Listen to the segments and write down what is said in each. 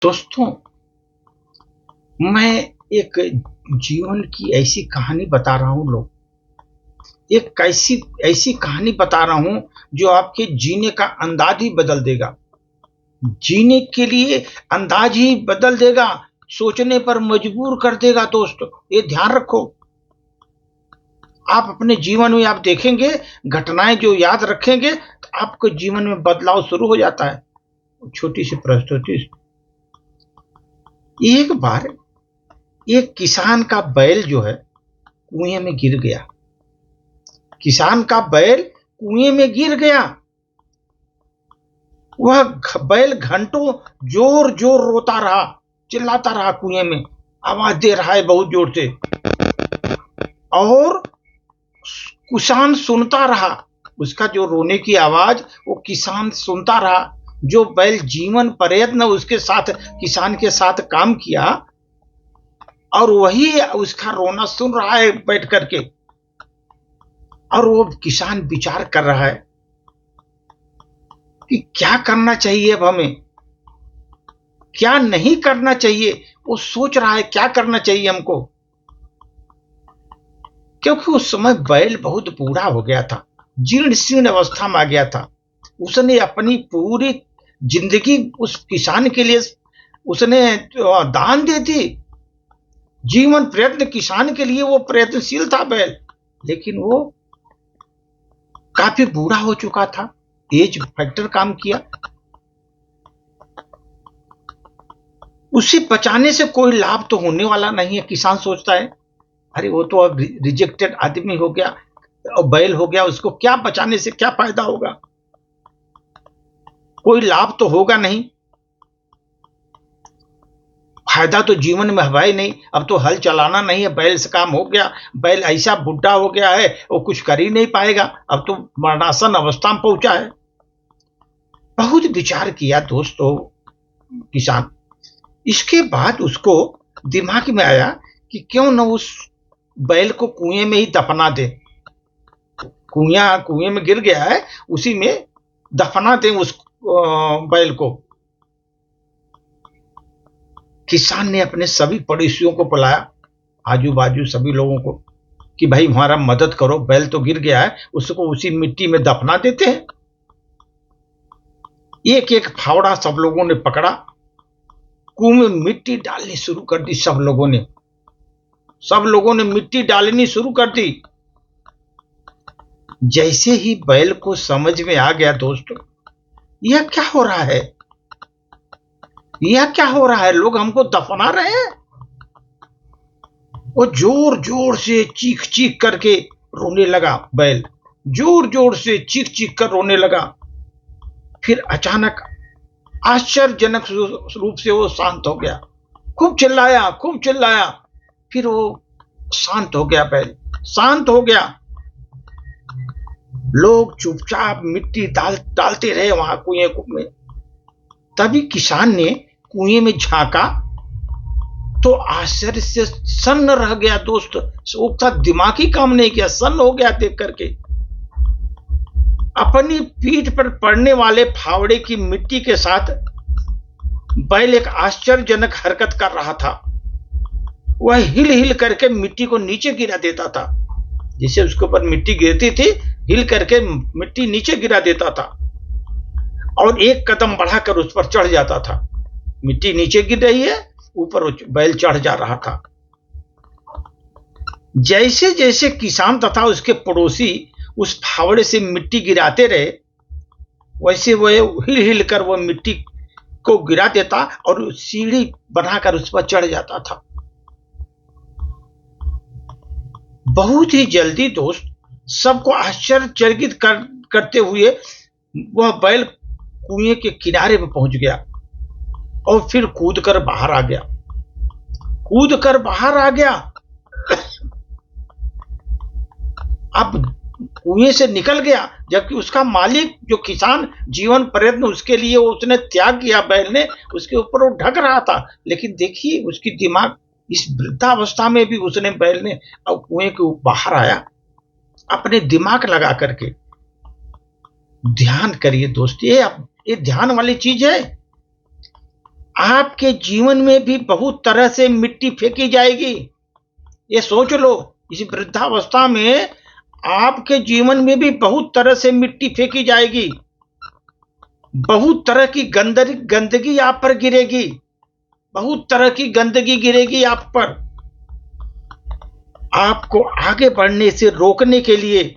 दोस्तों, मैं एक जीवन की ऐसी कहानी बता रहा हूँ एक ऐसी ऐसी कहानी बता रहा हूँ जो आपके जीने का अंदाज ही बदल देगा। जीने के लिए अंदाज ही बदल देगा, सोचने पर मजबूर कर देगा। दोस्तों, ये ध्यान रखो। आप अपने जीवन में आप देखेंगे, घटनाएं जो याद रखेंगे तो आपके जीवन में बदलाव शुरू हो जाता है। छोटी सी प्रस्तुति। एक बार एक किसान का बैल जो है कुएं में गिर गया। किसान का बैल कुएं में गिर गया। वह बैल घंटों जोर जोर रोता रहा, चिल्लाता रहा, कुएं में आवाज दे रहा है बहुत जोर से। और किसान सुनता रहा, उसका जो रोने की आवाज वो किसान सुनता रहा। जो बैल जीवन प्रयत्न उसके साथ, किसान के साथ काम किया, और वही उसका रोना सुन रहा है बैठ करके। और वो किसान विचार कर रहा है कि क्या करना चाहिए, अब हमें क्या नहीं करना चाहिए। वो सोच रहा है क्या करना चाहिए हमको, क्योंकि उस समय बैल बहुत बूढ़ा हो गया था, जीर्ण शीर्ण अवस्था में आ गया था। उसने अपनी पूरी जिंदगी उस किसान के लिए उसने दान दे दी। जीवन प्रयत्न किसान के लिए वो प्रयत्नशील था बैल, लेकिन वो काफी बूढ़ा हो चुका था, एज फैक्टर काम किया। उसे बचाने से कोई लाभ तो होने वाला नहीं है। किसान सोचता है, अरे वो तो अब रिजेक्टेड आदमी हो गया और बैल हो गया, उसको क्या बचाने से क्या फायदा होगा, कोई लाभ तो होगा नहीं, फायदा तो जीवन में है ही नहीं। अब तो हल चलाना नहीं है, बैल से काम हो गया। बैल ऐसा बुढ़ा हो गया है वो कुछ कर ही नहीं पाएगा, अब तो मरणासन अवस्था में पहुंचा है। बहुत विचार किया दोस्तों किसान। इसके बाद उसको दिमाग में आया कि क्यों न उस बैल को कुएं में ही दफना दे। कुएं में गिर गया है, उसी में दफना दें उस बैल को। किसान ने अपने सभी पड़ोसियों को बुलाया, आजू बाजू सभी लोगों को, कि भाई हमारा मदद करो, बैल तो गिर गया है, उसको उसी मिट्टी में दफना देते हैं। एक एक फावड़ा सब लोगों ने पकड़ा, कुएं में मिट्टी डालनी शुरू कर दी। सब लोगों ने मिट्टी डालनी शुरू कर दी। जैसे ही बैल को समझ में आ गया, दोस्तों यह क्या हो रहा है, यह क्या हो रहा है, लोग हमको दफना रहे हैं। वो जोर जोर से चीख चीख करके रोने लगा बैल, जोर जोर से चीख चीख कर रोने लगा। फिर अचानक आश्चर्यजनक रूप से वो शांत हो गया। खूब चिल्लाया, फिर वो शांत हो गया, बैल शांत हो गया। लोग चुपचाप मिट्टी डालते रहे वहां कुएं में। तभी किसान ने कुएं में झांका तो आश्चर्य से सन्न रह गया। दोस्त, उसका दिमाग ही काम नहीं किया, सन्न हो गया देख करके। अपनी पीठ पर पड़ने वाले फावड़े की मिट्टी के साथ बैल एक आश्चर्यजनक हरकत कर रहा था। वह हिल हिल करके मिट्टी को नीचे गिरा देता था। जिसे उसके ऊपर मिट्टी गिरती थी, हिल करके मिट्टी नीचे गिरा देता था और एक कदम बढ़ाकर उस पर चढ़ जाता था। मिट्टी नीचे गिर रही है, ऊपर बैल चढ़ जा रहा था। जैसे जैसे किसान तथा उसके पड़ोसी उस फावड़े से मिट्टी गिराते रहे, वैसे वह हिल हिल कर वह मिट्टी को गिरा देता और सीढ़ी बनाकर उस पर चढ़ जाता था। बहुत ही जल्दी दोस्त, सबको आश्चर्यचकित करते हुए वह बैल कुएं के किनारे पर पहुंच गया और फिर कूद कर बाहर आ गया। अब कुएं से निकल गया, जबकि उसका मालिक जो किसान जीवन प्रयत्न उसके लिए उसने त्याग किया, बैल ने उसके ऊपर वो ढक रहा था। लेकिन देखिए उसकी दिमाग, इस वृद्धावस्था में भी उसने, बैल ने, अब कुएं के बाहर आया अपने दिमाग लगा करके। ध्यान करिए दोस्त, ये ध्यान वाली चीज है। आपके जीवन में भी बहुत तरह से मिट्टी फेंकी जाएगी। ये सोच लो, इस वृद्धावस्था में आपके जीवन में भी बहुत तरह से मिट्टी फेंकी जाएगी, बहुत तरह की गंदगी आप पर गिरेगी, बहुत तरह की गंदगी गिरेगी आप पर। आपको आगे बढ़ने से रोकने के लिए,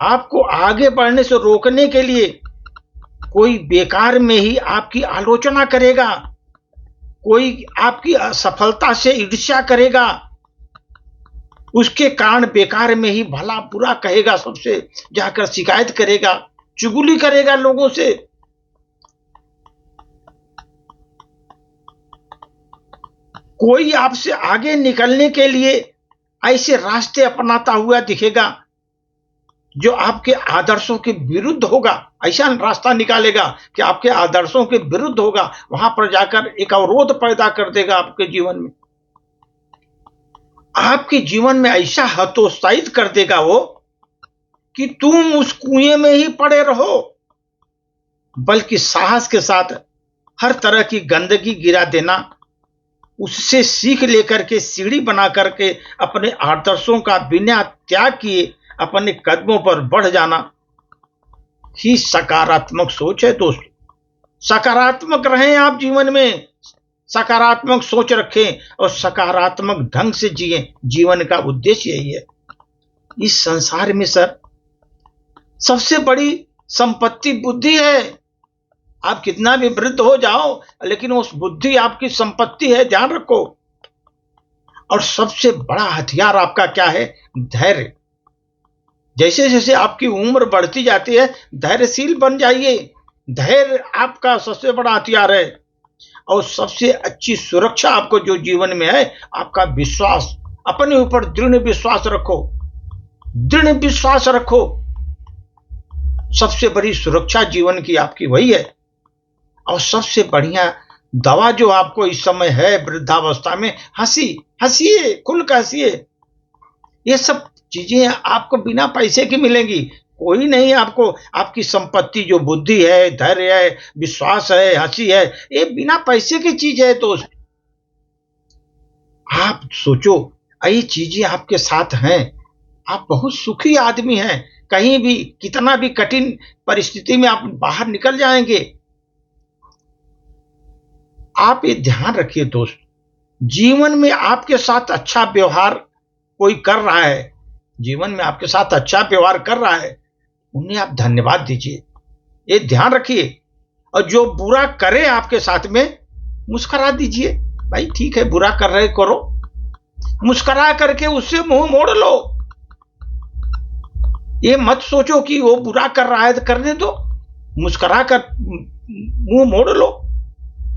आपको आगे बढ़ने से रोकने के लिए कोई बेकार में ही आपकी आलोचना करेगा, कोई आपकी असफलता से ईर्ष्या करेगा, उसके कारण बेकार में ही भला बुरा कहेगा, सबसे जाकर शिकायत करेगा, चुगली करेगा लोगों से। कोई आपसे आगे निकलने के लिए ऐसे रास्ते अपनाता हुआ दिखेगा जो आपके आदर्शों के विरुद्ध होगा, ऐसा रास्ता निकालेगा कि आपके आदर्शों के विरुद्ध होगा, वहां पर जाकर एक अवरोध पैदा कर देगा आपके जीवन में, आपके जीवन में ऐसा हतोत्साहित कर देगा वो कि तुम उस कुएं में ही पड़े रहो, बल्कि साहस के साथ हर तरह की गंदगी गिरा देना, उससे सीख लेकर के सीढ़ी बना करके अपने आदर्शों का बिना त्याग किए अपने कदमों पर बढ़ जाना ही सकारात्मक सोच है। दोस्तों, सकारात्मक रहें आप जीवन में, सकारात्मक सोच रखें और सकारात्मक ढंग से जिएं। जीवन का उद्देश्य यही है। इस संसार में सर सबसे बड़ी संपत्ति बुद्धि है। आप कितना भी वृद्ध हो जाओ, लेकिन उस बुद्धि आपकी संपत्ति है, ध्यान रखो। और सबसे बड़ा हथियार आपका क्या है? धैर्य। जैसे जैसे आपकी उम्र बढ़ती जाती है, धैर्यशील बन जाइए। धैर्य आपका सबसे बड़ा हथियार है। और सबसे अच्छी सुरक्षा आपको जो जीवन में है, आपका विश्वास, अपने ऊपर दृढ़ विश्वास रखो, दृढ़ विश्वास रखो। सबसे बड़ी सुरक्षा जीवन की आपकी वही है। और सबसे बढ़िया दवा जो आपको इस समय है वृद्धावस्था में, हंसिए, खुलकर हंसिए। ये सब चीजें आपको बिना पैसे की मिलेंगी। कोई नहीं आपको, आपकी संपत्ति जो बुद्धि है, धैर्य है, विश्वास है, हंसी है, ये बिना पैसे की चीज है। दोस्त, आप सोचो, ये चीजें आपके साथ हैं, आप बहुत सुखी आदमी हैं। कहीं भी कितना भी कठिन परिस्थिति में आप बाहर निकल जाएंगे। आप ये ध्यान रखिए दोस्त, जीवन में आपके साथ अच्छा व्यवहार कोई कर रहा है, जीवन में आपके साथ अच्छा व्यवहार कर रहा है, उन्हें आप धन्यवाद दीजिए, ये ध्यान रखिए। और जो बुरा करे आपके साथ में, मुस्कुरा दीजिए। भाई ठीक है, बुरा कर रहे करो, मुस्कुरा करके उससे मुंह मोड़ लो। ये मत सोचो कि वो बुरा कर रहा है तो करने दो, मुस्कुरा कर मुंह मोड़ लो।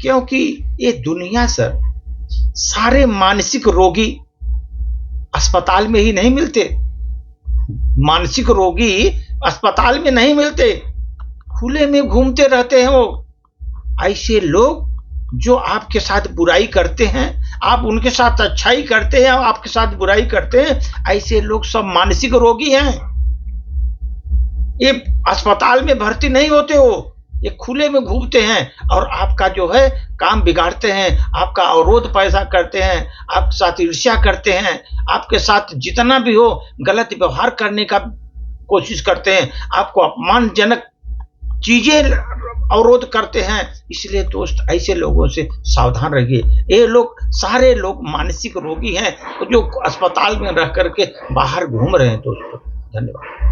क्योंकि ये दुनिया सर, सारे मानसिक रोगी अस्पताल में ही नहीं मिलते, मानसिक रोगी अस्पताल में नहीं मिलते, खुले में घूमते रहते हैं वो। ऐसे लोग जो आपके साथ बुराई करते हैं, आप उनके साथ अच्छाई करते हैं, आपके साथ बुराई करते हैं, ऐसे लोग सब मानसिक रोगी हैं। ये अस्पताल में भर्ती नहीं होते हो, ये खुले में घूमते हैं और आपका जो है काम बिगाड़ते हैं, आपका अवरोध पैदा करते हैं, आपके साथ ईर्ष्या करते हैं, आपके साथ जितना भी हो गलत व्यवहार करने का कोशिश करते हैं, आपको अपमानजनक चीजें अवरोध करते हैं। इसलिए दोस्त, ऐसे लोगों से सावधान रहिए। ये लोग सारे लोग मानसिक रोगी हैं जो अस्पताल में रह करके बाहर घूम रहे हैं। दोस्तों, धन्यवाद।